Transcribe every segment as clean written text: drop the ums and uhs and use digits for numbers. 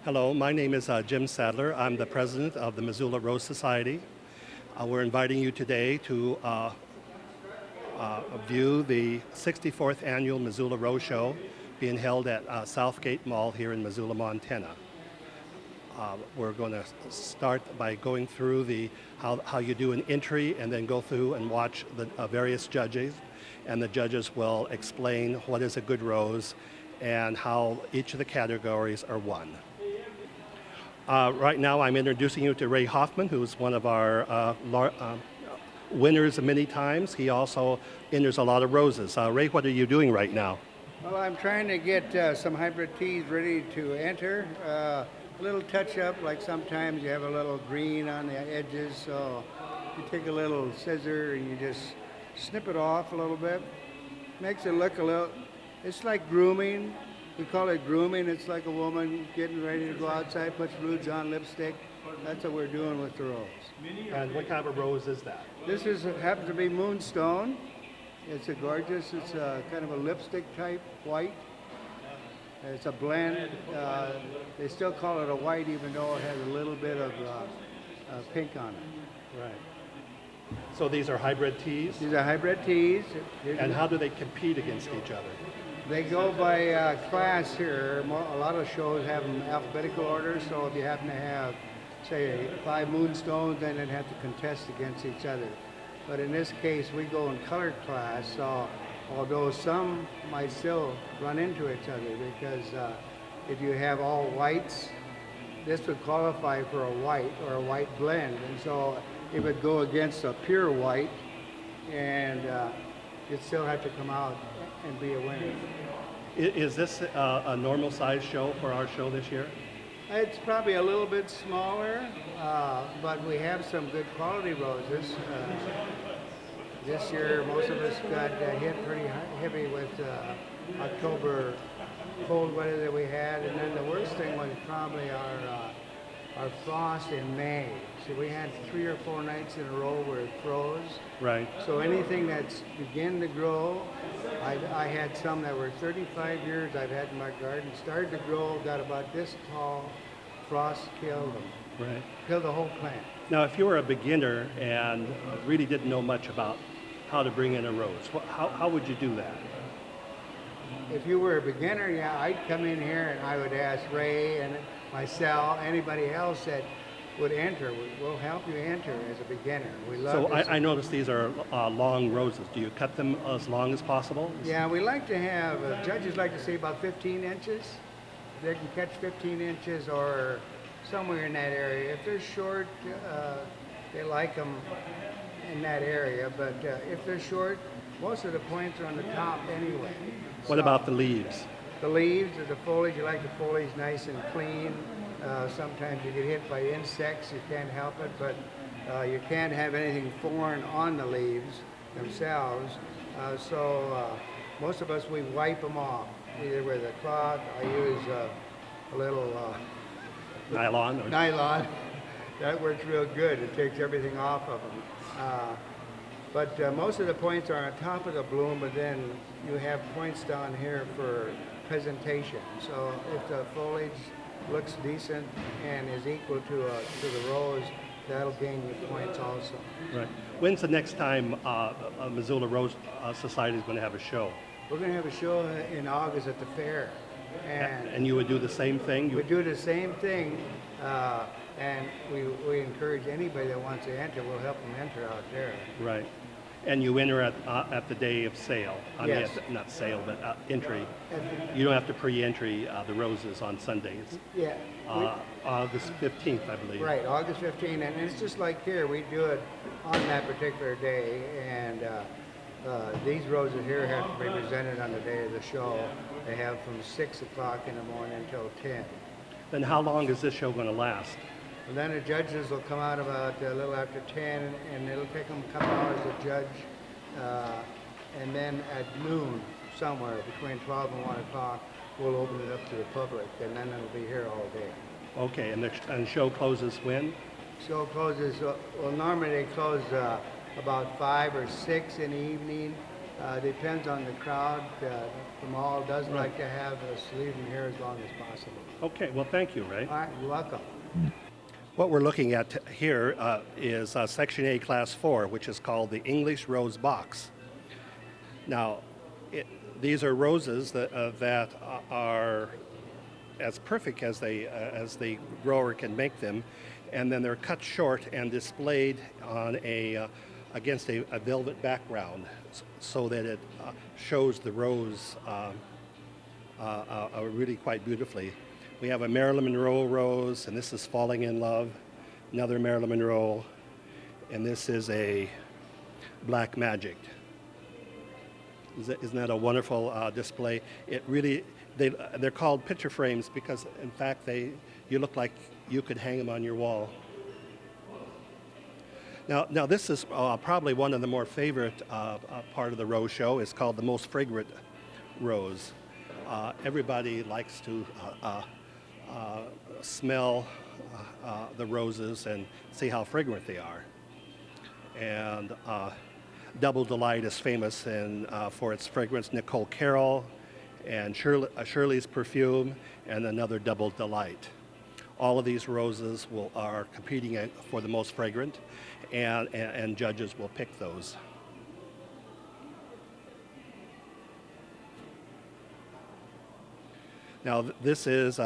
Hello, my name is Jim Sadler. I'm the president of the Missoula Rose Society. We're inviting you today to view the 64th annual Missoula Rose Show being held at Southgate Mall here in Missoula, Montana. We're going to start by going through how you do an entry and then go through and watch the various judges, and the judges will explain what is a good rose and how each of the categories are won. Right now, I'm introducing you to Ray Hoffman, who's one of our winners many times. He also enters a lot of roses. Ray, what are you doing right now? Well, I'm trying to get some hybrid teas ready to enter. A little touch up, like sometimes you have a little green on the edges, so you take a little scissor and you just snip it off a little bit. Makes it look a little, it's like grooming. We call it grooming. It's like a woman getting ready to go outside, puts rouge on, lipstick. That's what we're doing with the rose. And what kind of a rose is that? This happens to be moonstone. It's it's a kind of a lipstick type white. It's a blend. They still call it a white even though it has a little bit of pink on it. Right. So these are hybrid teas? These are hybrid teas. And how do they compete against each other? They go by class here. A lot of shows have them alphabetical order, so if you happen to have, say, 5 moonstones, then they'd have to contest against each other. But in this case, we go in colored class, so although some might still run into each other, because if you have all whites, this would qualify for a white or a white blend, and so it would go against a pure white, and you'd still have to come out and be a winner. Is this a normal size show for our show this year? It's probably a little bit smaller, but we have some good quality roses. This year, most of us got hit pretty heavy with October cold weather that we had, and then the worst thing was probably our frost in May. So we had 3 or 4 nights in a row where it froze. Right. So anything that's began to grow, I had some that were 35 years I've had in my garden, started to grow, got about this tall, frost killed them. Right. Killed the whole plant. Now, if you were a beginner and really didn't know much about how to bring in a rose, how would you do that? If you were a beginner, yeah, I'd come in here and I would ask Ray and myself, anybody else that would enter. We'll help you enter as a beginner. We love So I noticed these are long roses. Do you cut them as long as possible? Yeah, we like to have, judges like to say about 15 inches. They can catch 15 inches or somewhere in that area. If they're short, they like them in that area. But if they're short, most of the points are on the top anyway. What about the leaves? The leaves, the foliage, you like the foliage nice and clean. Sometimes you get hit by insects, you can't help it, but you can't have anything foreign on the leaves themselves. So most of us, we wipe them off, either with a cloth. I use a little Nylon? nylon. That works real good. It takes everything off of them. But most of the points are on top of the bloom, but then you have points down here for presentation. So if the foliage looks decent and is equal to the rose, that'll gain you points also. Right. When's the next time Missoula Rose Society is going to have a show? We're going to have a show in August at the fair. And you would do the same thing? We do the same thing, and we encourage anybody that wants to enter, we'll help them enter out there. Right. And you enter at the day of sale. Yes. Mean, not sale, but entry. You don't have to pre-entry the roses on Sundays. Yeah. August 15th, I believe. Right, August 15th, and it's just like here, we do it on that particular day, and these roses here have to be presented on the day of the show. They have from 6 o'clock in the morning until 10. Then how long is this show going to last? And then the judges will come out about a little after 10, and it'll take them a couple hours to judge. And then at noon, somewhere between 12 and 1 o'clock, we'll open it up to the public, and then it'll be here all day. Okay, and the show closes when? Show closes, well, normally they close about 5 or 6 in the evening, Depends on the crowd. The mall does Right. like to have us leaving here as long as possible. Okay, well, thank you, Ray. All right, you're welcome. What we're looking at here is Section A, Class 4, which is called the English Rose Box. Now, these are roses that are as perfect as the grower can make them, and then they're cut short and displayed on against a velvet background, so that it shows the rose really quite beautifully. We have a Marilyn Monroe rose, and this is Falling in Love. Another Marilyn Monroe, and this is a Black Magic. Isn't that a wonderful display? It really, they're called picture frames because, in fact, you look like you could hang them on your wall. Now this is probably one of the more favorite part of the rose show. It's called the Most Fragrant Rose. Everybody likes to smell the roses and see how fragrant they are. And Double Delight is famous for its fragrance. Nicole Carroll and Shirley's Perfume, and another Double Delight. All of these roses are competing for the most fragrant, and judges will pick those. Now, this is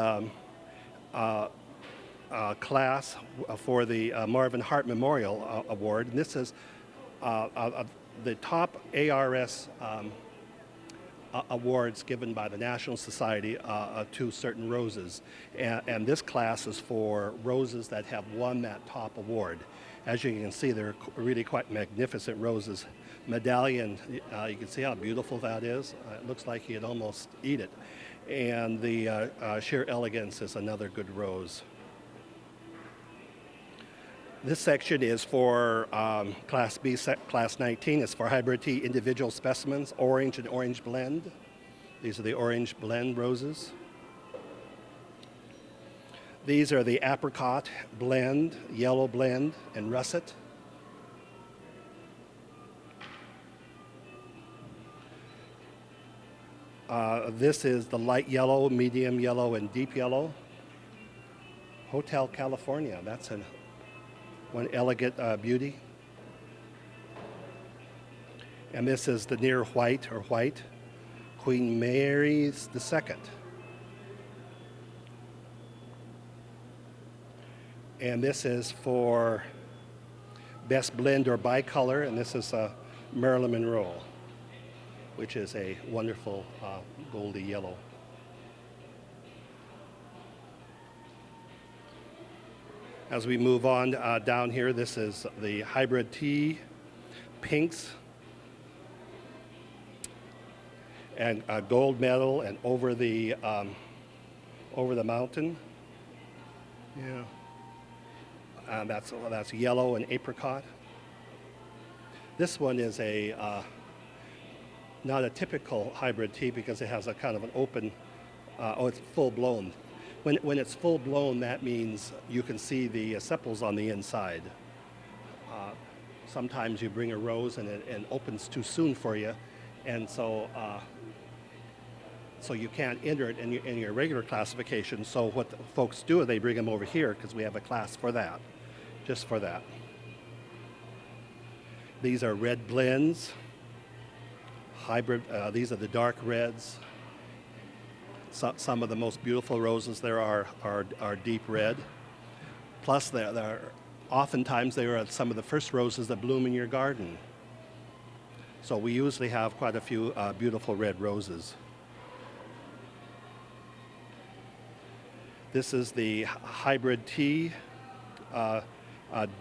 class for the Marvin Hart Memorial Award, and this is the top ARS awards given by the National Society to certain roses. And this class is for roses that have won that top award. As you can see, they're really quite magnificent roses. Medallion, you can see how beautiful that is. It looks like you'd almost eat it. And the Sheer Elegance is another good rose. This section is for Class B, Class 19. It's for Hybrid Tea individual specimens, orange and orange blend. These are the orange blend roses. These are the apricot blend, yellow blend, and russet. This is the light yellow, medium yellow, and deep yellow. Hotel California, that's one elegant beauty. And this is the near white or white, Queen Mary's II. And this is for best blend or bicolor, and this is Marilyn Monroe, which is a wonderful goldy yellow. As we move on down here, this is the Hybrid Tea pinks and gold medal and over the mountain. Yeah, that's yellow and apricot. This one is not a typical hybrid tea because it has a kind of an open. It's full blown. When it's full blown, that means you can see the sepals on the inside. Sometimes you bring a rose and it opens too soon for you, and so you can't enter it in your regular classification. So what the folks do is they bring them over here because we have a class for that, just for that. These are red blends, hybrid. These are the dark reds. Some of the most beautiful roses there are deep red. Plus, oftentimes they are some of the first roses that bloom in your garden. So we usually have quite a few beautiful red roses. This is the Hybrid Tea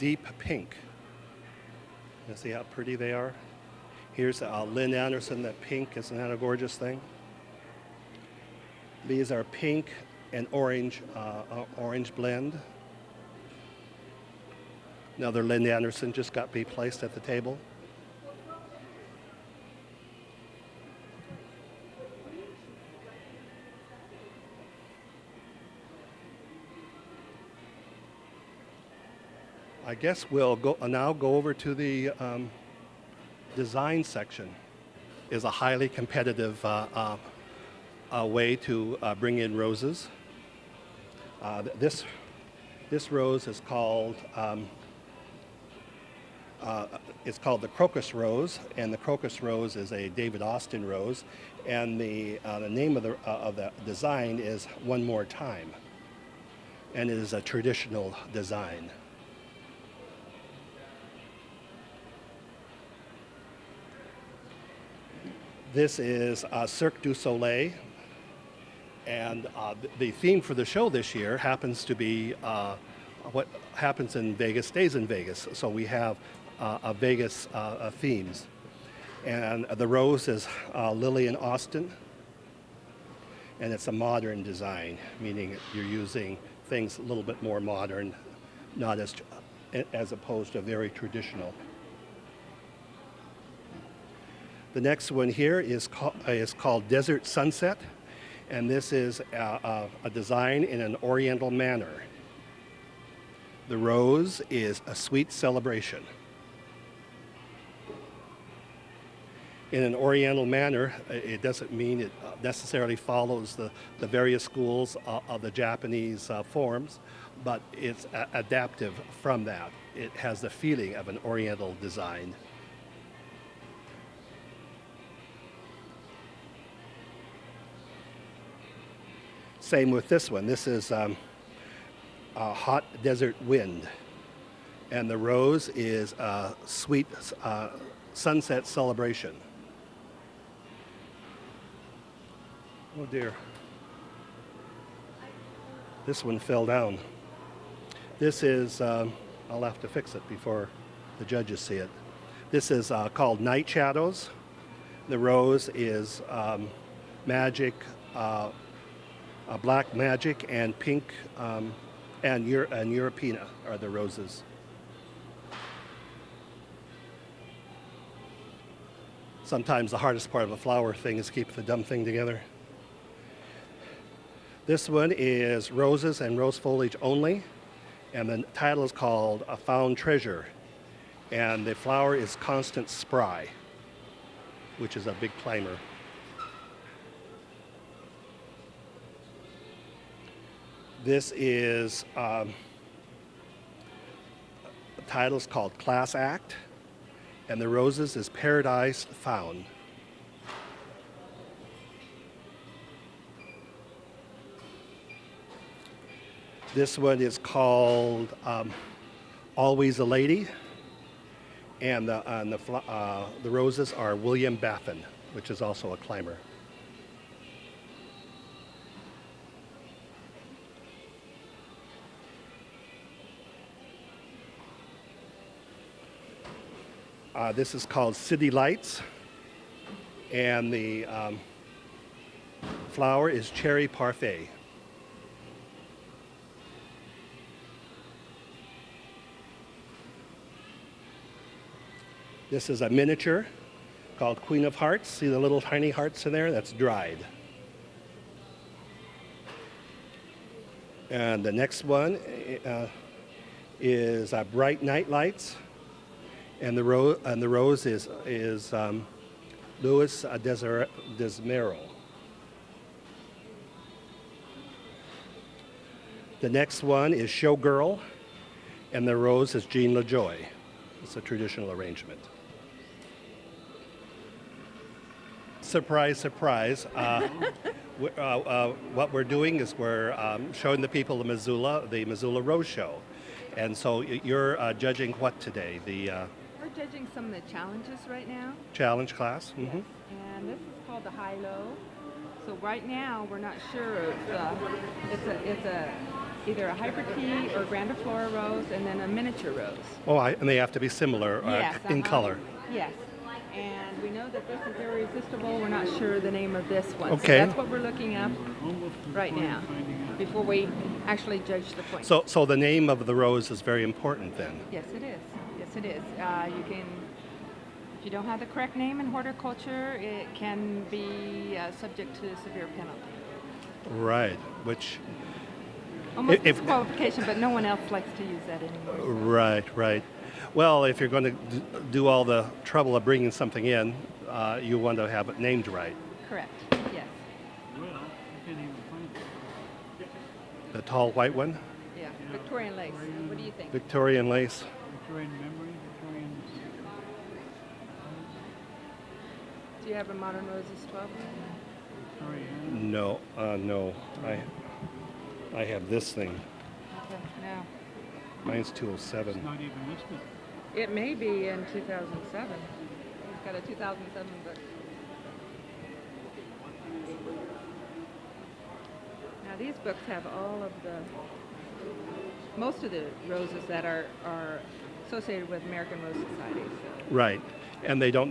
deep pink. You see how pretty they are? Here's Lynn Anderson, that pink. Isn't that a gorgeous thing? These are pink and orange blend. Another Lynn Anderson just got placed at the table. I guess we'll now go over to the design section. is a highly competitive way to bring in roses. This rose is called it's called the crocus rose, and the crocus rose is a David Austin rose, and the name of the design is One More Time, and it is a traditional design. This is Cirque du Soleil, and the theme for the show this year happens to be what happens in Vegas stays in Vegas. So we have a Vegas themes. And the rose is Lillian Austin, and it's a modern design, meaning you're using things a little bit more modern, not as opposed to very traditional. The next one here is called Desert Sunset, and this is a design in an oriental manner. The rose is a sweet celebration. In an oriental manner, it doesn't mean it necessarily follows the various schools of the Japanese forms, but it's adaptive from that. It has the feeling of an oriental design. Same with this one. This is a hot desert wind, and the rose is a sweet sunset celebration. Oh dear. This one fell down. This is, I'll have to fix it before the judges see it. This is called Night Shadows. The rose is magic, black magic, and pink, and Europeana are the roses. Sometimes the hardest part of a flower thing is keep the dumb thing together. This one is Roses and Rose Foliage Only, and the title is called A Found Treasure, and the flower is Constant Spry, which is a big climber. This is, the title is called Class Act, and the roses is Paradise Found. This one is called Always a Lady, and the roses are William Baffin, which is also a climber. This is called City Lights, and the flower is Cherry Parfait. This is a miniature called Queen of Hearts. See the little tiny hearts in there? That's dried. And the next one is Bright Night Lights, and the rose is Louis Desmero. The next one is Showgirl, and the rose is Jean LaJoy. It's a traditional arrangement. Surprise, surprise. What we're doing is we're showing the people of Missoula, the Missoula Rose Show. And so you're judging what today? We're judging some of the challenges right now. Challenge class? Mm-hmm. Yes. And this is called the high-low. So right now we're not sure. It's either a hybrid tea or grandiflora rose and then a miniature rose. Oh, and they have to be similar yes, in color. Yes. And we know that this is irresistible. We're not sure the name of this one. Okay. So that's what we're looking up right now before we actually judge the points. So the name of the rose is very important then? Yes, it is. Yes, it is. If you don't have the correct name in horticulture, it can be subject to severe penalty. Right, which Almost If, disqualification, but no one else likes to use that anymore. right, right. Well, if you're going to do all the trouble of bringing something in, you want to have it named right. Correct. Yes. Well, I can't even find it. The tall white one, Yeah. Victorian lace. What do you think? Victorian lace. Victorian memory, Victorian. Do you have a Modern Roses 12? Victorian. No, no. I have this thing. Okay. Now, Mine's It's 207. not even listed. it may be in 2007. He's got a 2007 book. Now these books have all of most of the roses that are associated with American Rose Society. So Right, and they don't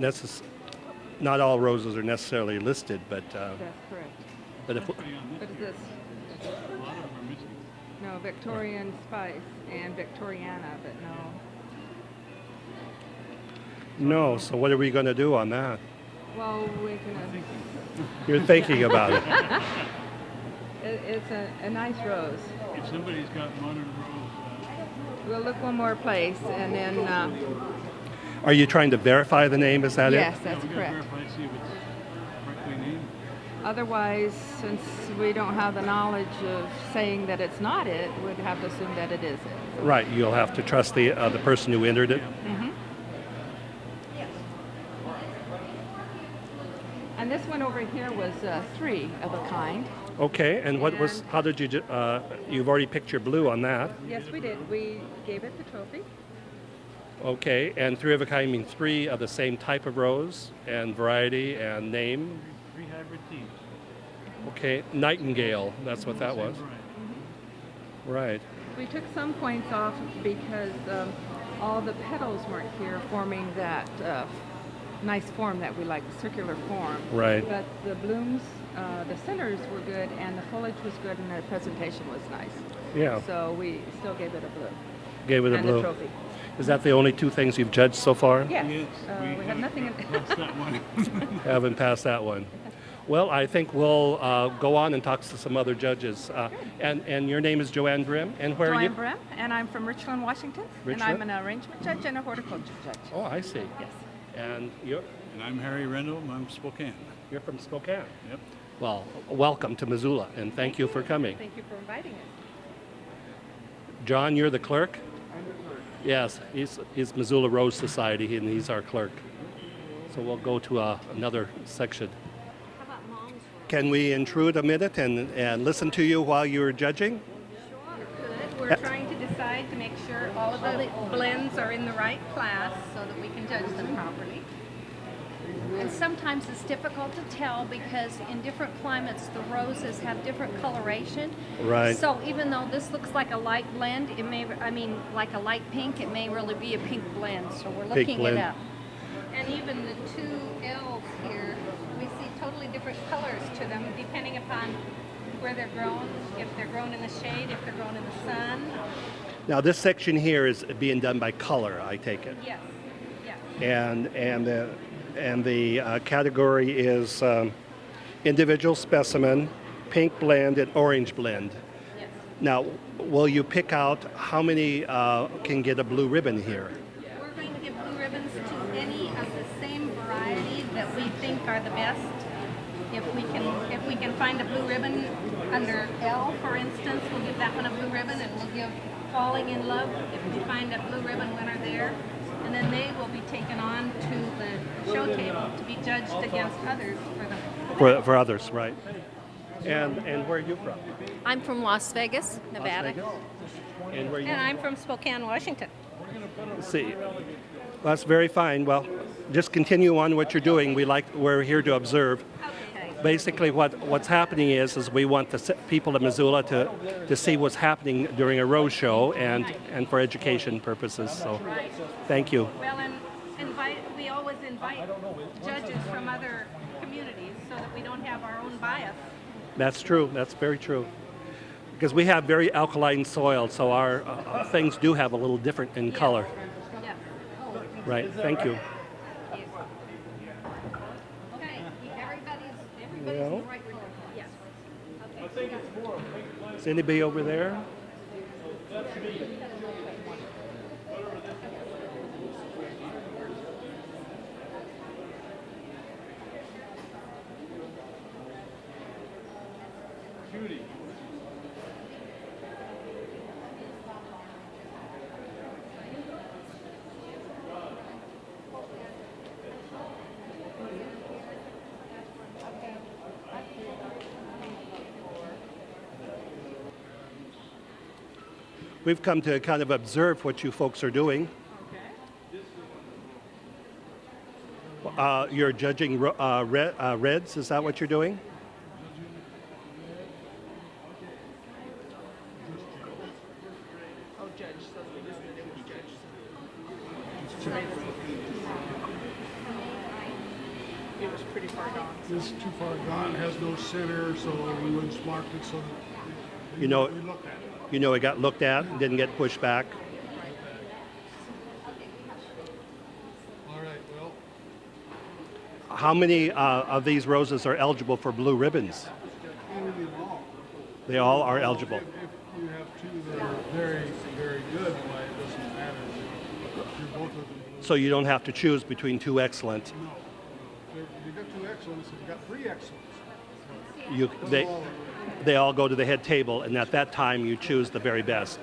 not all roses are necessarily listed, but that's correct. but if Actually, on What this, is this? a lot of them are missing. No, Victorian Spice and Victoriana, but no. no, so what are we going to do on that? Well, we're gonna. You're thinking about it. It's a nice rose. If somebody's got modern rose, We'll look one more place, and then Are you trying to verify the name? Is that yes, it? that's we gotta correct. verify to see if it's correctly named. Otherwise, since we don't have the knowledge of saying that it's not it, we'd have to assume that it is it. Right, you'll have to trust the person who entered it. Mm-hmm. And this one over here was 3 of a kind. Okay, and what was? And- How did you? You've already picked your blue on that. Yes, we did. We gave it the trophy. Okay, and 3 of a kind mean 3 of the same type of rose and variety and name. 3 hybrid teams. Okay, Nightingale. That's what that Same was. variety. Right. We took some points off because all the petals weren't here forming that nice form that we like, circular form. Right. But the blooms, the centers were good, and the foliage was good, and the presentation was nice. Yeah. So we still gave it a blue. Gave it a And blue. a trophy. Is that the only 2 things you've judged so far? Yes. Yes, We had nothing in That's that one. Haven't passed that one. Well, I think we'll go on and talk to some other judges. And your name is Joanne Grimm, and where are you? Joanne Brem, and I'm from Richland, Washington. And I'm an arrangement judge and a horticulture judge. Oh, I see. Yes. And you're And I'm Harry Rendell. I'm Spokane. from Spokane. Yep. Well, welcome to Missoula, and thank you for coming. Thank you for inviting us. John, you're the clerk? Yes, he's Missoula Rose Society, and he's our clerk. So we'll go to another section. How about mom's room? Can we intrude a minute and listen to you while you're judging? Good. We're trying to decide to make sure all of the blends are in the right class so that we can judge them properly. And sometimes it's difficult to tell because in different climates the roses have different coloration. Right. So even though this looks like a light blend, it may, like a light pink, it may really be a pink blend. So we're looking blend. it up. And even the 2 L's here, we see totally different colors to them depending upon where they're grown, if they're grown in the shade, if they're grown in the sun. Now, this section here is being done by color, I take it. Yes. Yes. And the category is individual specimen, pink blend, and orange blend. Yes. Now, will you pick out how many can get a blue ribbon here? We're going to give blue ribbons to any of the same variety that we think are the best. If we can find a blue ribbon under L, for instance, we'll give that one a blue ribbon, and we'll give Falling in Love if we find a blue ribbon winner there. And then they will be taken on to the show table to be judged against others for the For others, right? And where are you from? I'm from Las Vegas, Nevada. Las Vegas? And where are you? And I'm from Spokane, Washington. See, that's very fine. Well, just continue on what you're doing. We're here to observe. Okay. Basically, what's happening is we want the people of Missoula to see what's happening during a rose show and for education purposes. So, thank you. Well, and we always invite judges from other communities so that we don't have our own bias. That's true. That's very true. Because we have very alkaline soil, so our things do have a little different in color. Yes. Right. Thank you. Okay. Everybody's Well. in the right color. Yes. Okay. Is anybody over there? We've come to kind of observe what you folks are doing. You're judging reds, is that what you're doing? Oh, judge, so this is the difference, judge. It was pretty far gone. This is too far gone, has no center, so we wouldn't mark it so that You know, we looked at it. you know it got looked at and didn't get pushed back. All right, well, How many of these roses are eligible for blue ribbons? any of them all. They all are eligible. If you have two that are very, very good, why it doesn't matter. If you're both of them. So you don't have to choose between two excellent. No. You got two excellents, and you got three excellents. You, they all go to the head table, and at that time you choose the very best.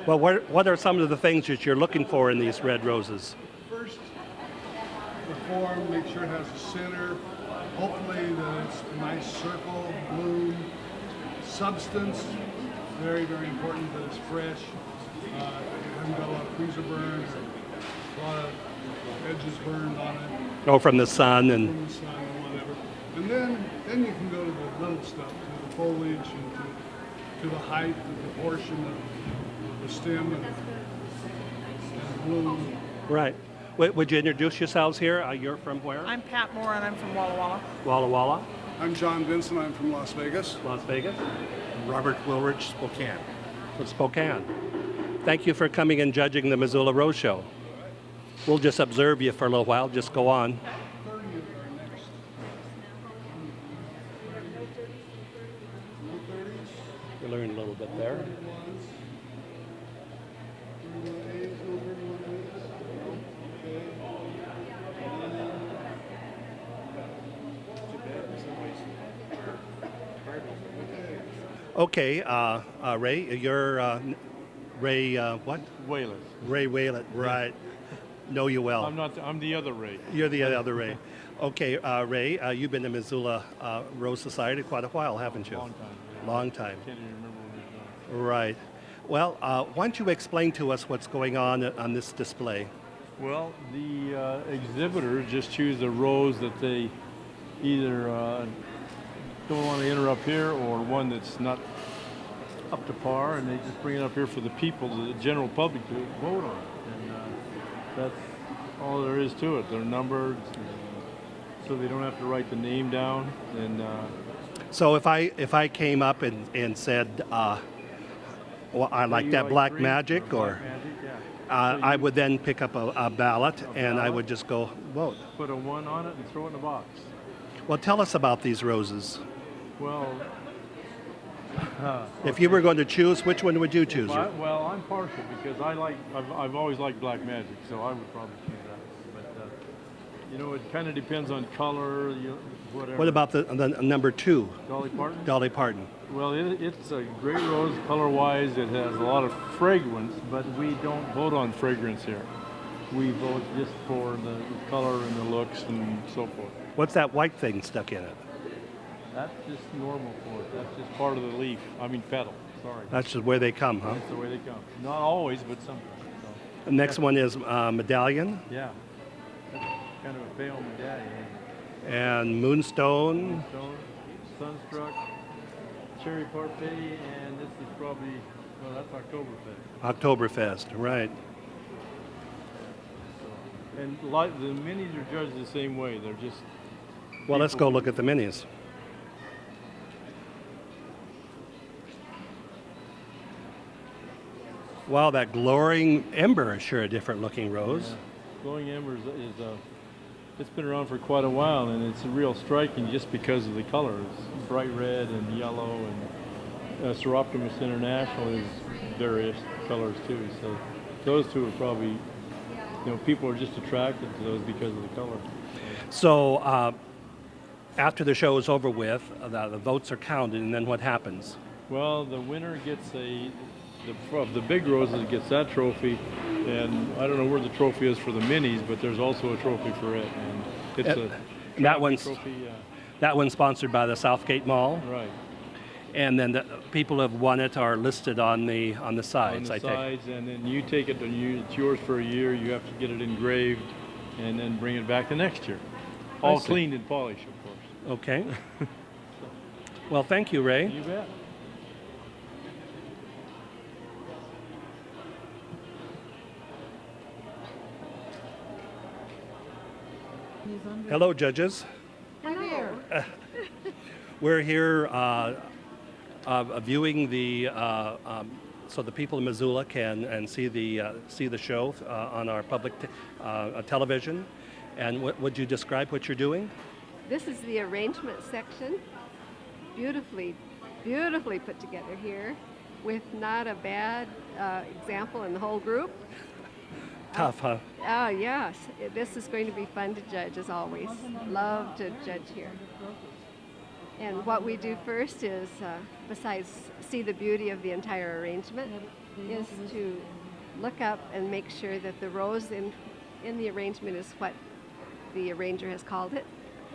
Well, what are some of the things that you're looking for in these red roses? First, the form, make sure it has a center. Hopefully that it's a nice circle, bloom. Substance, very, very important that it's fresh. It hasn't got a lot of freezer burn, a lot of edges burned on it. Oh, from the sun and From the sun or whatever. And then you can go to the little stuff, to the foliage and to the height, the proportion of the stem and bloom. right. Would you introduce yourselves here? You're from where? I'm Pat Moore and I'm from Walla Walla. Walla Walla, I'm John Vinson, I'm from Las Vegas. Las Vegas, Robert Wilrich, Spokane. from Spokane. Thank you for coming and judging the Missoula Rose Show. We'll just observe you for a little while. Just go on. 30 is our next. You learned a little bit there. Okay, Ray, you're Ray, what? Whalers. Ray Whalett, right. Know you well. I'm the other Ray. You're the other Ray. Okay, Ray, you've been to Missoula Rose Society quite a while, haven't you? Long time. Long time. Can't even remember when we done. Right. Well, why don't you explain to us what's going on this display? Well, the exhibitors just choose a rose that they either don't want to enter up here or one that's not up to par, and they just bring it up here for the people, the general public, to vote on. And that's all there is to it. They're numbered, so they don't have to write the name down. And So if I came up and said, well, I like you that like Black green Magic, or Black Magic, yeah. I would then pick up a ballot and I would just go vote. Put a 1 on it and throw it in a box. Well, tell us about these roses. Well, If you were going to choose, which one would you choose? well, I'm partial because I've always liked Black Magic, so I would probably choose that. But you know, it kind of depends on color, whatever. What about the number 2, Dolly Parton? Dolly Parton? Well, it's a great rose color-wise. It has a lot of fragrance, but we don't vote on fragrance here. We vote just for the color and the looks and so forth. What's that white thing stuck in it? That's just normal for it. That's just part of the leaf. I mean petal. Sorry. That's just where they come, huh? That's the way they come. Not always, but sometimes. So, The next one is Medallion yeah. That's kind of a pale medallion. and Moonstone. Stone, Sunstruck, Cherry Parfait, and this is probably, well, that's Oktoberfest. Oktoberfest, right. And like the minis are judged the same way. They're just Well, let's go look at the minis. Wow, that glowing ember is sure a different looking rose. Glowing Ember is it's been around for quite a while, and it's real striking just because of the color. It's bright red and yellow, and Seroptimus International is various colors too. So those two are probably, people are just attracted to those because of the color. So after the show is over with, the votes are counted, and then what happens? Well, the winner gets of the big roses gets that trophy, and I don't know where the trophy is for the minis, but there's also a trophy for it, and it's that one's trophy. that one's sponsored by the Southgate Mall, Right. and then the people who have won it are listed on the sides. On I the take. sides, and then you take it, and it's yours for a year. You have to get it engraved, and then bring it back the next year, all see. cleaned and polished, of course. Okay. Well, thank you, Ray. You bet. Hello, judges. Hello. We're here viewing the so the people in Missoula can see the show on our public television. And would you describe what you're doing? This is the arrangement section. Beautifully put together here, with not a bad example in the whole group. Tough, huh? Oh, yes. This is going to be fun to judge, as always. Love to judge here. And what we do first is, besides see the beauty of the entire arrangement, is to look up and make sure that the rose in the arrangement is what the arranger has called it.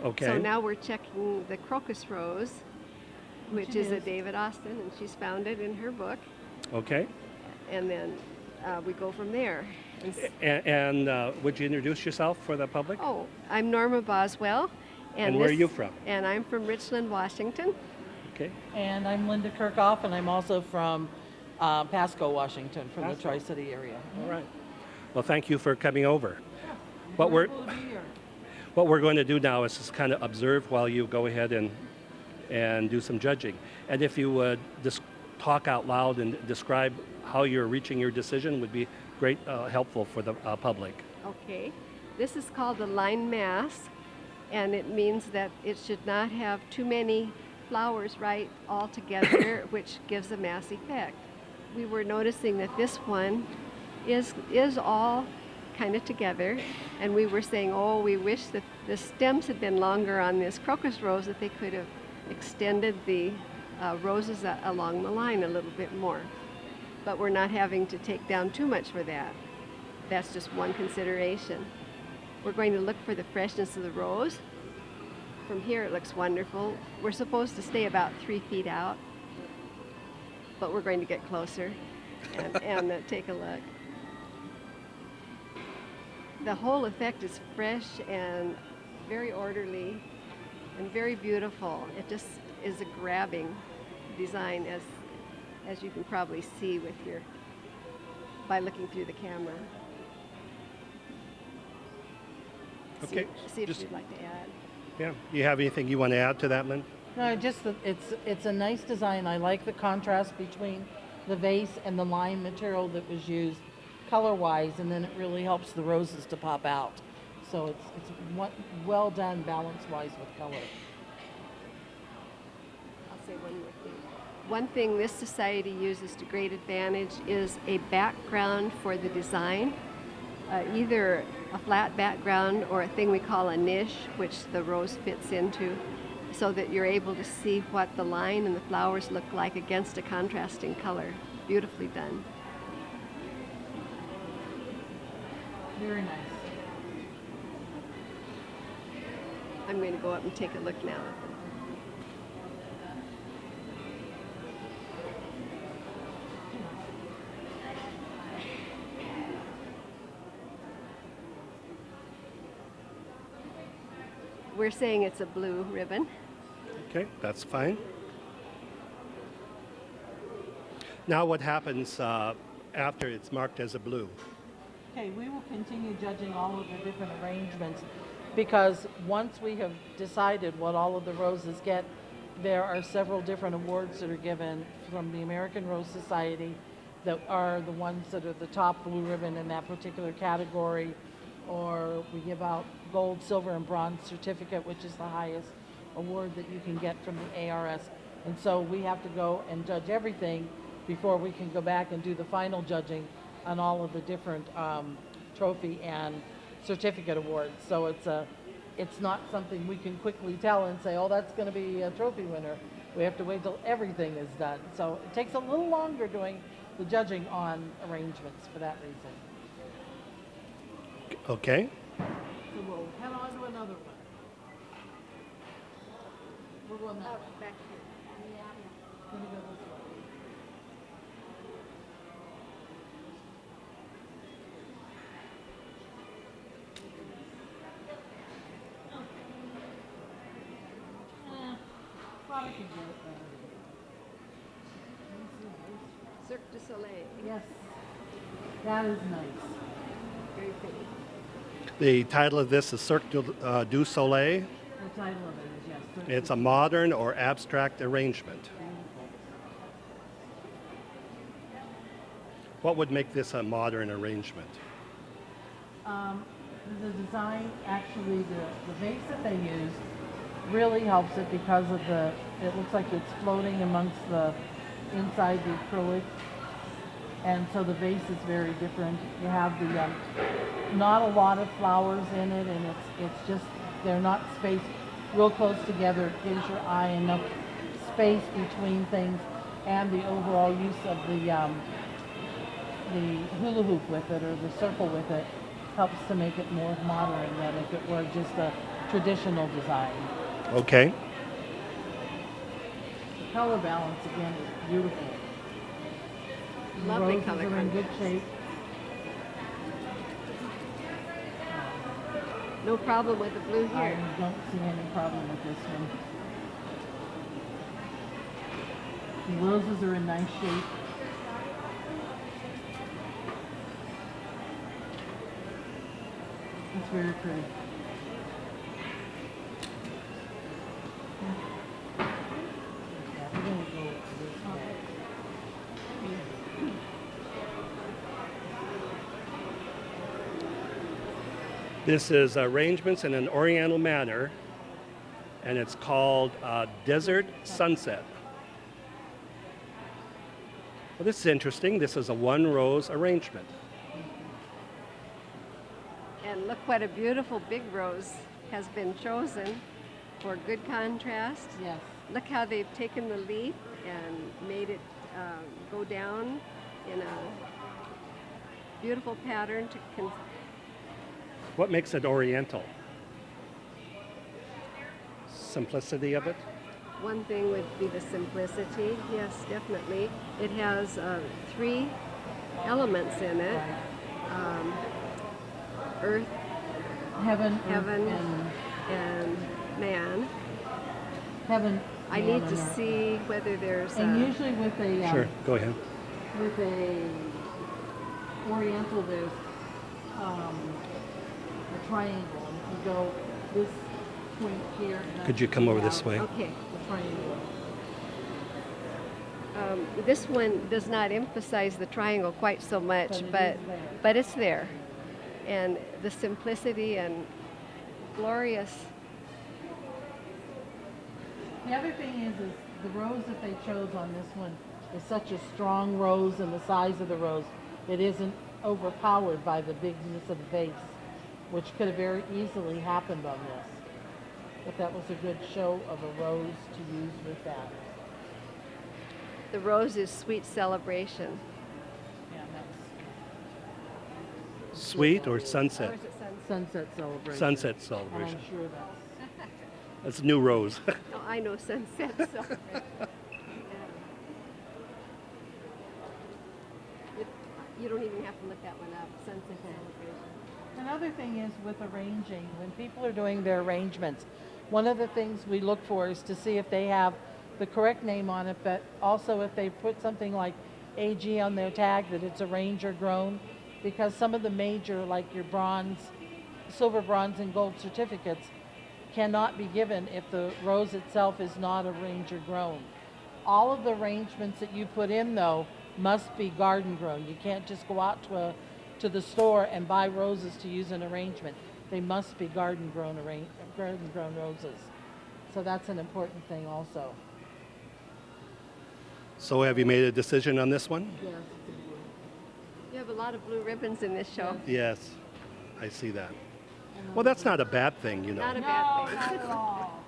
Okay. So now we're checking the crocus rose, which is a David Austin, and she's found it in her book. Okay. And then we go from there. And would you introduce yourself for the public? Oh, I'm Norma Boswell. And where are you from? And I'm from Richland, Washington. Okay. And I'm Linda Kirkhoff, and I'm also from Pasco, Washington, from the Tri-City area. All right. Well, thank you for coming over. What we're going to do now is just kind of observe while you go ahead and do some judging. And if you would just talk out loud and describe how you're reaching your decision, would be great, helpful for the public. Okay. This is called a line mass, and it means that it should not have too many flowers right all together, which gives a mass effect. We were noticing that this one is all kind of together, and we were saying, oh, we wish that the stems had been longer on this crocus rose, that they could have extended the roses along the line a little bit more. But we're not having to take down too much for that. That's just one consideration. We're going to look for the freshness of the rose. From here it looks wonderful. We're supposed to stay about 3 feet out, but we're going to get closer and take a look. The whole effect is fresh and very orderly and very beautiful. It just is a grabbing design, as you can probably see by looking through the camera. Okay. See if you'd like to add. Yeah. Do you have anything you want to add to that, Lynn? No, just that it's a nice design. I like the contrast between the vase and the lime material that was used color-wise, and then it really helps the roses to pop out. So it's well done balance-wise with color. I'll say one more thing. One thing this society uses to great advantage is a background for the design, either a flat background or a thing we call a niche, which the rose fits into, so that you're able to see what the line and the flowers look like against a contrasting color. Beautifully done. Very nice. I'm going to go up and take a look now. We're saying it's a blue ribbon. Okay, that's fine. Now what happens after it's marked as a blue? Okay, we will continue judging all of the different arrangements, because once we have decided what all of the roses get, there are several different awards that are given from the American Rose Society that are the ones that are the top blue ribbon in that particular category, or we give out gold, silver, and bronze certificate, which is the highest award that you can get from the ARS. And so we have to go and judge everything before we can go back and do the final judging on all of the different trophy and certificate awards. So it's not something we can quickly tell and say, oh, that's going to be a trophy winner. We have to wait till everything is done. So it takes a little longer doing the judging on arrangements for that reason. Okay. So we'll head on to another one. We're going that way. Back here. Let me go this way. Thought I could get it better. Cirque du Soleil. Yes, that is nice. Very pretty. The title of this is Cirque du Soleil. The title of it is, yes. Cirque It's du a modern or abstract arrangement. What would make this a modern arrangement? The design, actually, the vase that they use really helps it because of it looks like it's floating amongst the inside the acrylic. And so the vase is very different. You have not a lot of flowers in it, and it's just, they're not spaced real close together. It gives your eye enough space between things, and the overall use of the hula hoop with it, or the circle with it, helps to make it more modern than if it were just a traditional design. Okay. The color balance, again, is beautiful. The Lovely roses color are in good contrast. shape. No problem with the blue I here. don't see any problem with this one. The roses are in nice shape. It's very pretty. Yeah, we're gonna go this way. This is arrangements in an oriental manner, and it's called Desert Sunset. Well, this is interesting. This is a one rose arrangement. And look what a beautiful big rose has been chosen for good contrast. Yes. Look how they've taken the leaf and made it go down in a beautiful pattern to What makes it oriental? Simplicity of it? One thing would be the simplicity. Yes, definitely. It has 3 elements in it. Earth, Heaven, heaven, earth, and man. heaven. I man, need and to earth. see whether there's And usually with a Sure, go ahead. with a oriental, there's a triangle, and if you go this point here, and Could that's you come over this out way? okay. the triangle. This one does not emphasize the triangle quite so much, But it but is there. but it's there, and the simplicity and glorious. The other thing is the rose that they chose on this one is such a strong rose, and the size of the rose, it isn't overpowered by the bigness of the vase, which could have very easily happened on this. But that was a good show of a rose to use with that. The rose is sweet celebration. Yeah, that's Sweet or sunset? Or is it sunset? sunset celebration. Sunset And celebration. I'm sure that's That's new rose. No, I know sunset celebration. You don't even have to look that one up. Sunset celebration. Another thing is with arranging, when people are doing their arrangements, one of the things we look for is to see if they have the correct name on it, but also if they put something like AG on their tag, that it's arranged or grown, because some of the major, like your bronze, silver, bronze, and gold certificates cannot be given if the rose itself is not arranged or grown. All of the arrangements that you put in, though, must be garden grown. You can't just go out to the store and buy roses to use an arrangement. They must be garden grown roses. So that's an important thing also. So have you made a decision on this one? Yes. You have a lot of blue ribbons in this show. Yes, I see that. Well, that's not a bad thing, you know. Not a bad thing. Not at all.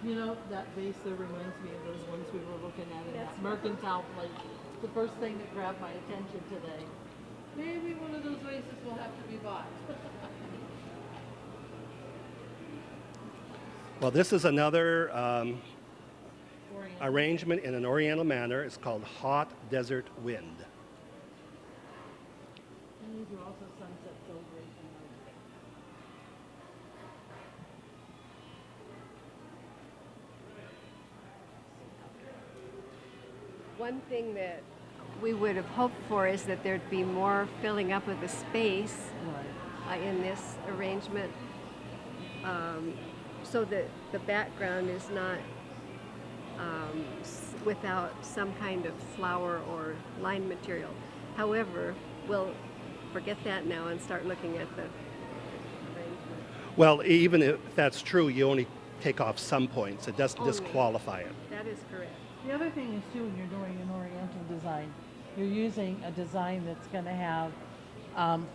You know, that vase there reminds me of those ones we were looking at in that mercantile place. It's the first thing that grabbed my attention today. Maybe one of those vases will have to be bought. Well, this is another Oriental. arrangement in an oriental manner. It's called Hot Desert Wind. And these are also sunset celebration. One thing that we would have hoped for is that there'd be more filling up of the space Right. in this arrangement, so that the background is not without some kind of flower or line material. However, we'll forget that now and start looking at the arrangement. Well, even if that's true, you only take off some points. It doesn't Only. disqualify it. That is correct. The other thing is too, when you're doing an oriental design, you're using a design that's going to have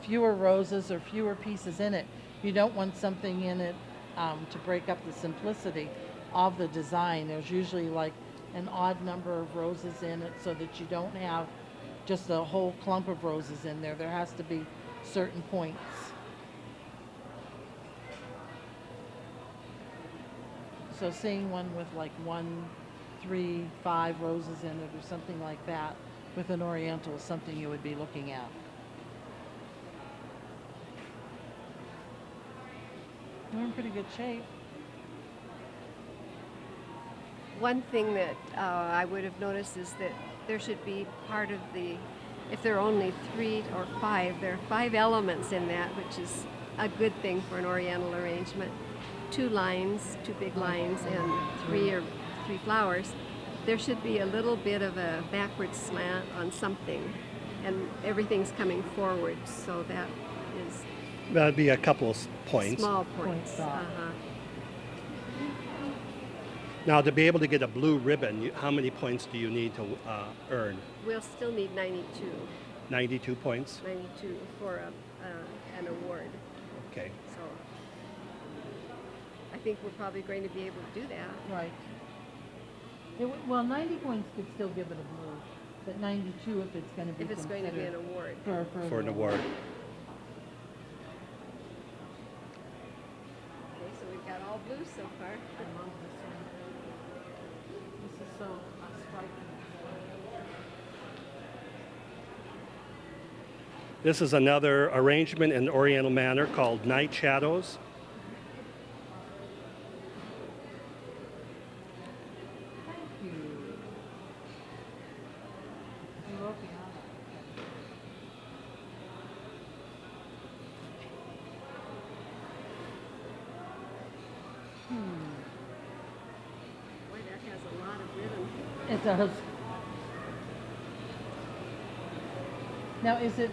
fewer roses or fewer pieces in it. You don't want something in it to break up the simplicity of the design. There's usually like an odd number of roses in it so that you don't have just a whole clump of roses in there. There has to be certain points. So seeing one with like 1, 3, 5 roses in it or something like that with an oriental is something you would be looking at. We're in pretty good shape. One thing that I would have noticed is that there should be part of the, if there are only 3 or 5, there are 5 elements in that, which is a good thing for an oriental arrangement. 2 lines, 2 big lines, and 3 flowers. There should be a little bit of a backward slant on something, and everything's coming forward, so that is That'd be a couple of points. small points. Points off. Now, to be able to get a blue ribbon, how many points do you need to earn? We'll still need 92, 92 points? 92 for an award. Okay. So I think we're probably going to be able to do that. Right. Well, 90 points could still give it a blue, but 92 if it's going to be If it's going to be an considered award. For an award. Okay, so we've got all blue so far. I love this one. This is so striking. This is another arrangement in oriental manner called Night Shadows. Thank you. You're working on it. Boy, that has a lot of rhythm. It does. Now, does this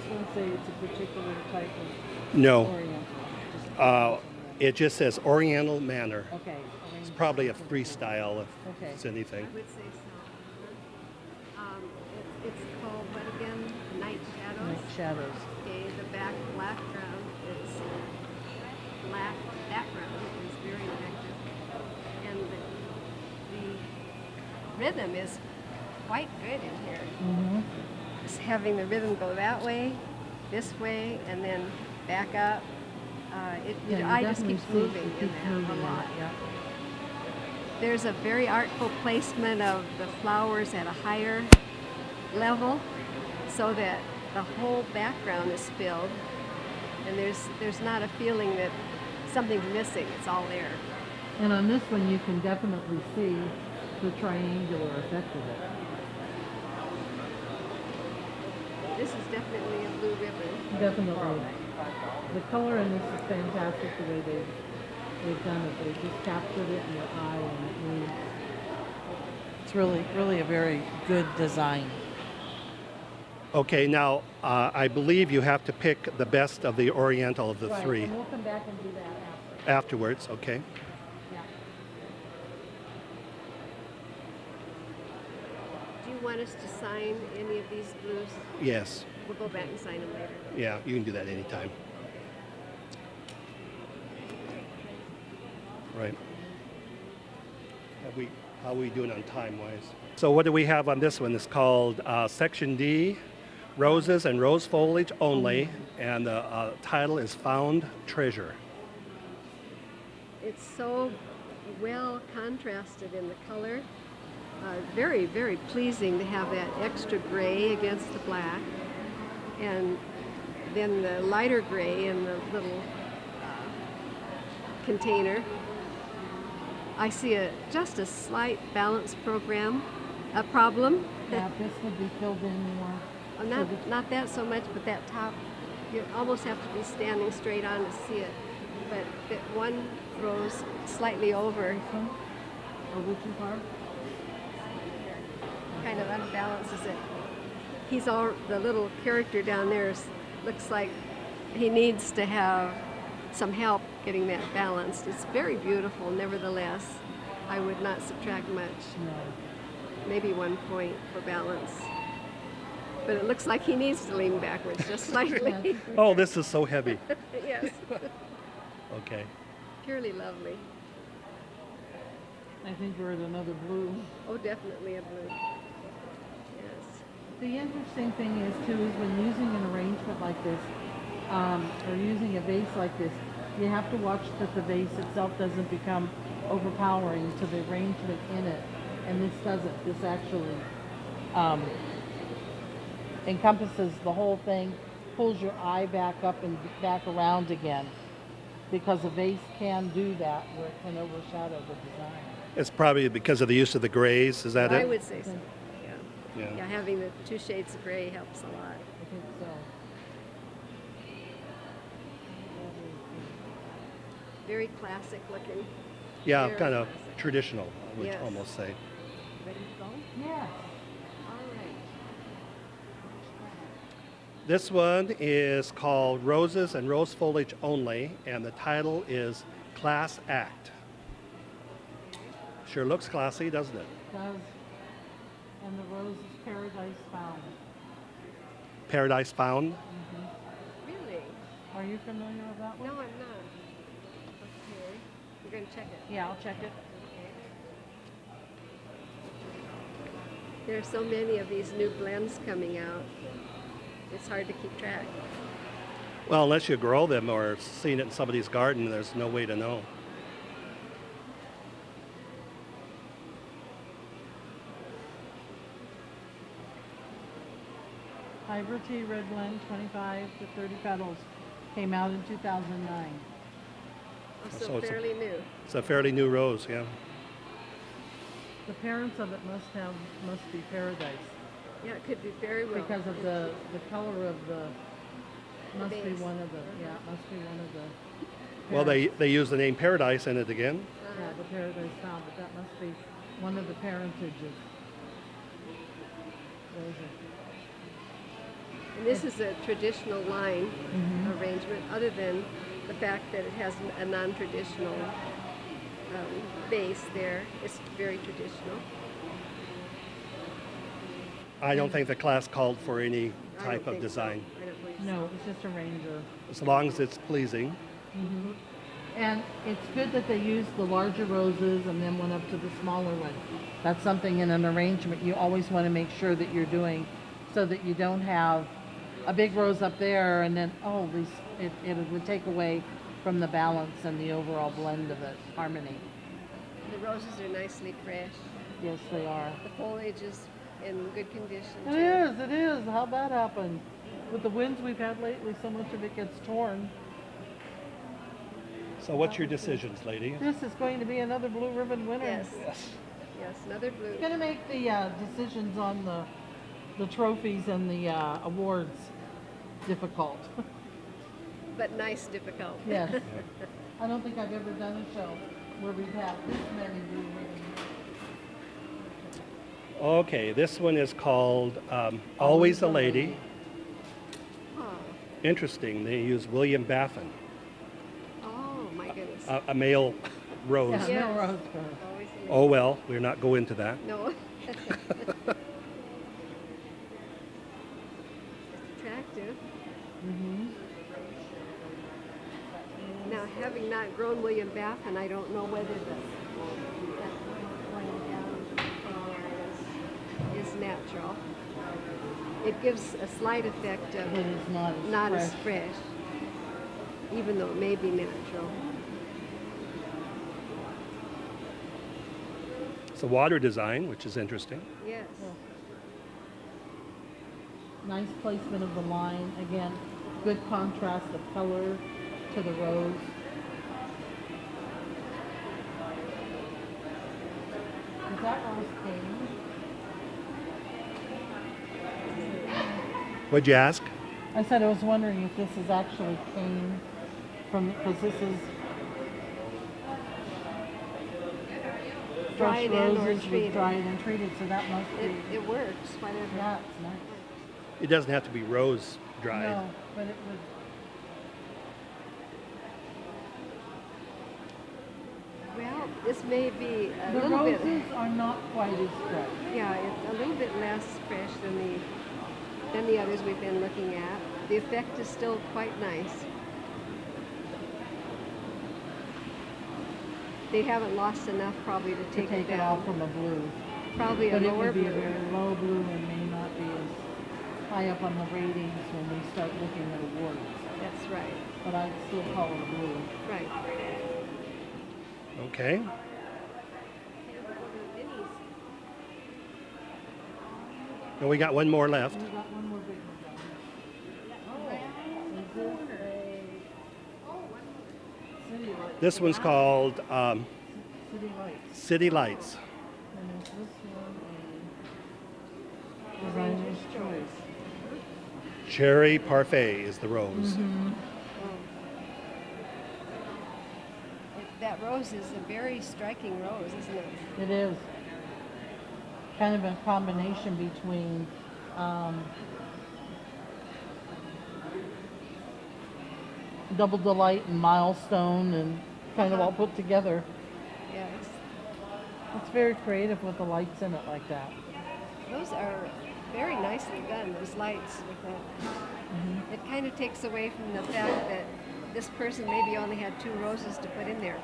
one say it's a particular type of No, oriental? it just says oriental manner. Okay. It's probably a freestyle if Okay. it's anything. I would say so. It's called what again? Night Shadows? Night shadows. Okay, the background is black background is very effective. And the rhythm is quite good in here. Mm-hmm. Just having the rhythm go that way, this way, and then back up. The eye just keeps moving in that a lot. Yeah. There's a very artful placement of the flowers at a higher level so that the whole background is filled, and there's not a feeling that something's missing. It's all there. And on this one, you can definitely see the triangular effect of it. This is definitely a blue ribbon. Definitely. The color in this is fantastic the way they've done it. They just captured it in your eye and it moves. It's really a very good design. Okay, now I believe you have to pick the best of the oriental of the Right, 3 and we'll come back and do that after. afterwards, okay? Yeah. want us to sign any of these blues? Yes. We'll go back and sign them later. Yeah, you can do that anytime. Right. How are we doing on time-wise? So what do we have on this one? It's called Section D, Roses and Rose Foliage Only, and the title is Found Treasure. It's so well contrasted in the color. Very, very pleasing to have that extra gray against the black. And then the lighter gray in the little container. I see just a slight balance problem. Yeah, this would be filled in more. Not that so much, but that top, you almost have to be standing straight on to see it. But that one rose slightly over Or which part? kind of unbalances it. The little character down there looks like he needs to have some help getting that balanced. It's very beautiful, nevertheless. I would not subtract much. No. Maybe 1 point for balance. But it looks like he needs to lean backwards just slightly. Oh, this is so heavy. Yes. Okay. Purely lovely. I think we're at another blue. Oh, definitely a blue. Yes. The interesting thing is too is when using an arrangement like this, or using a vase like this, you have to watch that the vase itself doesn't become overpowering to the arrangement in it. And this doesn't. This actually encompasses the whole thing, pulls your eye back up and back around again. Because a vase can do that where it can overshadow the design. It's probably because of the use of the grays, is that I it? would say so. Yeah. Yeah. Yeah, having the 2 shades of gray helps a lot. I think so. Very classic looking. Yeah, Very kind of classic. traditional, I would Yes. almost say. Ready to go? Yes. All right. This one is called Roses and Rose Foliage Only, and the title is Class Act. Sure looks classy, doesn't it? Does. And the rose is Paradise Found. Paradise Found. Really? Are you familiar with that one? No, I'm not. Okay. We're going to check it. Yeah, I'll check it. There are so many of these new blends coming out. It's hard to keep track. Well, unless you grow them or seen it in somebody's garden, there's no way to know. Hybrid Tea Red Blend, 25 to 30 petals. Came out in 2009. Also So it's a- fairly new. It's a fairly new rose, yeah. The parents of it must be Paradise. Yeah, it could be very well. Because of the color of the, must be base. one of the, yeah, it must be one of the. Well, parents. they use the name Paradise in it again. Yeah, the Paradise Found, but that must be one of the parentages. Those And this is a traditional line Mm-hmm. arrangement, other than the fact that it has a non-traditional base there. It's very traditional. I don't think the class called for any I don't type of think design, So. I don't believe are, no, it's just a ranger. as long as it's pleasing. And it's good that they use the larger roses and then went up to the smaller one. That's something in an arrangement you always want to make sure that you're doing so that you don't have a big rose up there and then, it would take away from the balance and the overall blend of it, harmony. The roses are nicely fresh. Yes, they are. The foliage is in good condition. It too. is, it is. How'd that happen? With the winds we've had lately, so much of it gets torn. So what's your decisions, lady? This is going to be another blue ribbon winner. Yes. Yes. Yes, another blue. It's going to make the decisions on the trophies and the awards difficult. But nice, difficult. Yes. I don't think I've ever done a show where we've had this many blue ribbons. Okay, this one is called Always a Lady. Oh, Interesting, they use William Baffin, oh my goodness. a male rose. Yeah, no Yes. rose for her. Always a Oh well, we're not going into that. No. attractive. Mm-hmm. Now, having not grown William Baffin, I don't know whether that going down there is natural. It gives a slight effect of But it's not as fresh, even though it may be natural. It's a water design, which is interesting. Yes. Nice placement of the line. Again, good contrast of color to the rose. Is that rose cane? What'd you ask? I said I was wondering if this is actually cane from, because this is Dried fresh and or roses with treated. dried and treated, so that must be. It works, whatever. Yeah, it's nice. It doesn't have to be rose dried. No, but it would. Well, this may be a The little roses bit. are not quite as fresh. Yeah, it's a little bit less fresh than the others we've been looking at. The effect is still quite nice. They haven't lost enough probably to take Take it it down. off from a blue. Probably But a it lower would be blue. a very low blue and may not be as high up on the ratings when we start looking at awards. That's right. But I'd still call it a blue. Right. Okay. And we got one more left. We got one more big one down here. City Lights. This one's called City Lights. City Lights. And is this one a designer's choice? Cherry Parfait is the rose. That rose is a very striking rose, isn't it? It is kind of a combination between Double Delight and Milestone and kind of all put together. Yes. It's very creative with the lights in it like that. Those are very nicely done, those lights with that. It kind of takes away from the fact that this person maybe only had 2 roses to put in there.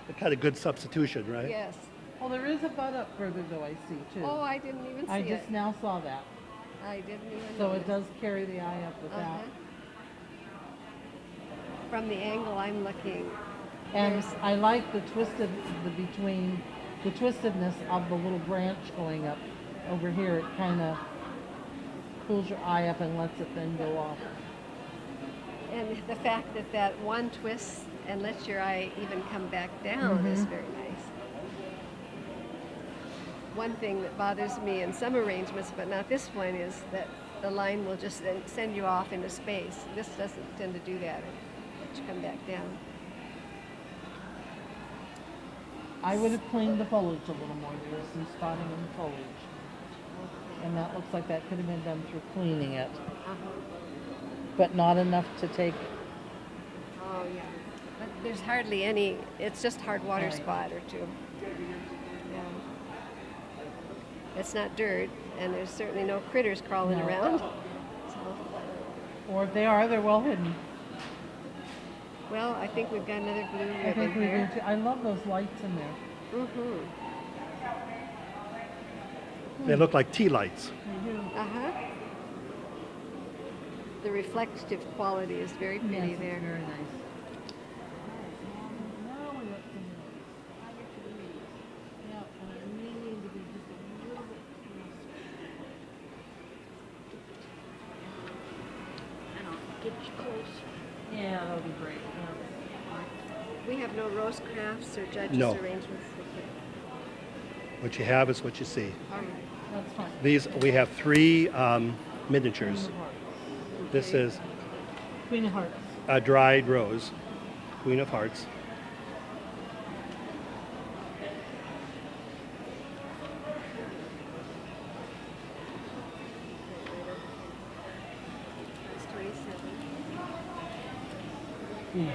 A kind of good substitution, right? Yes. Well, there is a bud up further though, I see too. Oh, I didn't even see I it. just now saw that. I didn't even So notice. it does carry the eye up with that. From the angle I'm looking, And there's- I like the twistedness of the little branch going up over here. It kind of pulls your eye up and lets it then go off. and the fact that that one twists and lets your eye even come back down is very nice. One thing that bothers me in some arrangements, but not this one, is that the line will just then send you off into space. This doesn't tend to do that. It lets you come back down. I would have cleaned the foliage a little more. There was some spotting in the foliage. And that looks like that could have been done through cleaning it. But not enough to take. Oh, yeah. But there's hardly any, it's just hard water Right. spot or 2. Yeah. It's not dirt, and there's certainly no critters crawling No. around. So, Or if they are, they're well hidden. well, I think we've got another blue I ribbon think we do here. too. I love those lights in there. Mm-hmm. They look like tea lights. They do. Uh-huh. The reflective quality is very pretty Yes, it's there. very nice. Now we got some leaves. Yeah, and I'm needing to be just a little bit closer. And I'll get you closer. Yeah, that would be great. Yeah. We have no rose crafts or judges No. arrangements. Okay. What you have is what you see. All right. That's fine. These, we have 3 miniatures. This is Queen of Hearts. a dried rose, Queen of Hearts. It's 27. Yeah.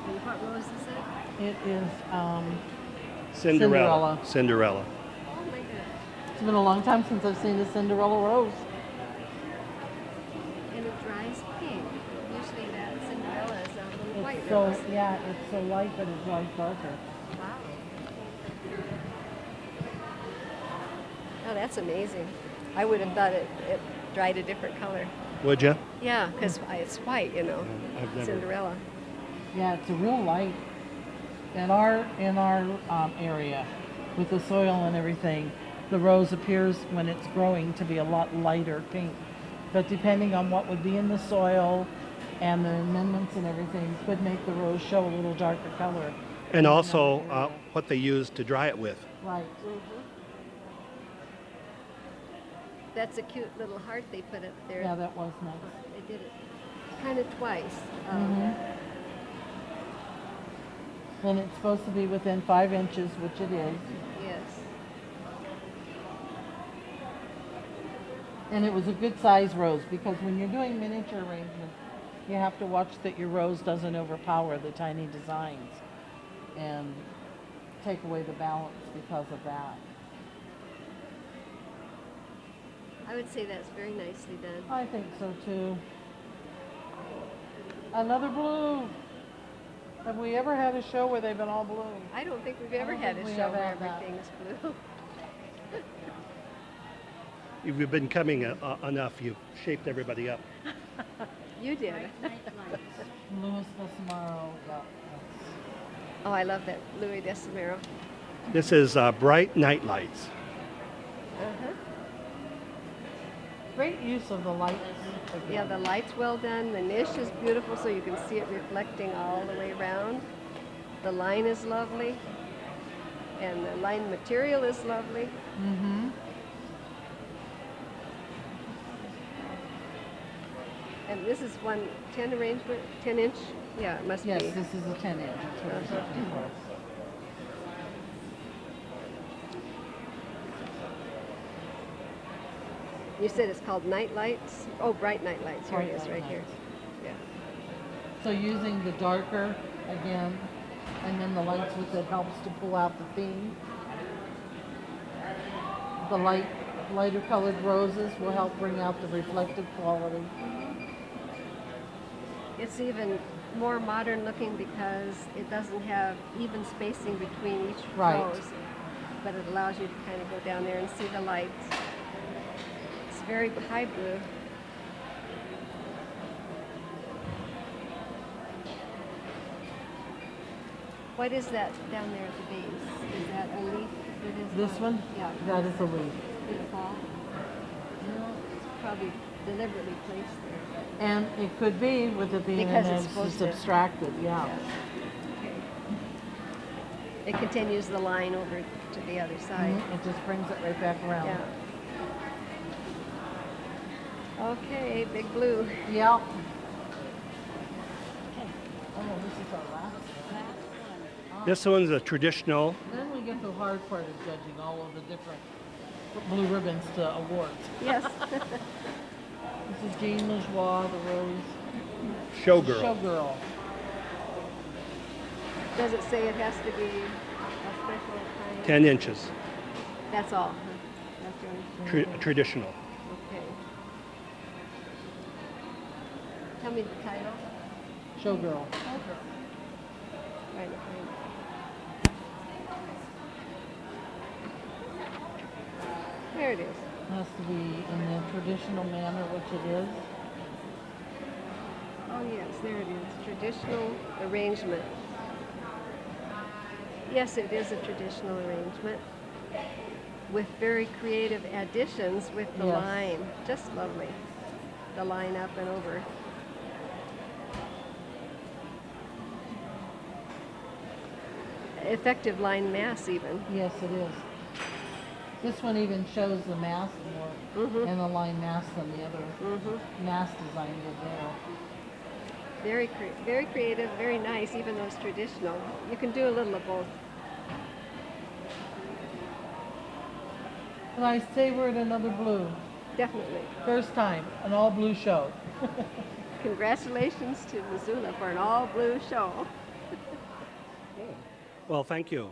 And what rose is it? It is Cinderella. Oh my God. It's been a long time since I've seen a Cinderella rose. And it dries pink. Usually that Cinderella is a little white It's so, rose. yeah, it's so light, but it dries darker. Wow. Oh, that's amazing. I would have thought it dried a different color. Would you? Yeah, because it's white, you know. I've never. Cinderella. Yeah, it's a real light. In our area, with the soil and everything, the rose appears when it's growing to be a lot lighter pink. But depending on what would be in the soil and the amendments and everything, could make the rose show a little darker color. And also what they use to dry it with. Right. That's a cute little heart they put up there. Yeah, that was nice. They did it kind of twice. And it's supposed to be within 5 inches, which it is. Yes. And it was a good size rose, because when you're doing miniature arrangements, you have to watch that your rose doesn't overpower the tiny designs and take away the balance because of that. I would say that's very nicely done. I think so too. Another blue. Have we ever had a show where they've been all blue? I don't think we've ever don't had think a we show have where had that. everything's blue. If you've been coming enough, you've shaped everybody up. You did. Louis Desamaro. Oh, I love that Louis Desamaro. This is bright night lights. Great use of the lights. Yeah, the light's well done. The niche is beautiful, so you can see it reflecting all the way around. The line is lovely, and the line material is lovely. And this is 110 arrangement, 10 inch. Yeah, it must Yes, be. this is a 10 inch. That's what we're looking for. You said it's called night lights? Oh, bright night lights. Here it is, Bright right night here. lights. Yeah. So using the darker again, and then the lights with it helps to pull out the theme. The lighter colored roses will help bring out the reflective quality. It's even more modern looking because it doesn't have even spacing between each Right. rose, but it allows you to kind of go down there and see the lights. It's very high blue. What is that down there at the base? Is that a leaf? That is This one? Yeah. That is a leaf. Did it fall? No, it's probably deliberately placed there. And it could be with it being Because in it's it's supposed to- abstracted, yeah. It continues the line over to the other side. It just brings it right back around. Yeah. Okay, big blue. Yeah. Okay. Oh, this is our last one. This one's a traditional. Then we get the hard part of judging all of the different blue ribbons to awards. Yes. This is Jean Lajoie, the Rose. Showgirl. Showgirl. Does it say it has to be a special kind? 10 inches. That's all. Huh? That's the only. Traditional. Okay. Tell me the title. Showgirl. Right. There it is. Has to be in the traditional manner, which it is. Oh yes, there it is. Traditional arrangement. Yes, it is a traditional arrangement with very creative additions with the Yes. line. Just lovely. The line up and over. Effective line mass even. Yes, it is. This one even shows the mass more and the line mass than the other mass design did there. Very creative, very nice, even though it's traditional. You can do a little of both. And I say we're at another blue. Definitely. First time, an all blue show. Congratulations to Missoula for an all-blue show. Well, thank you.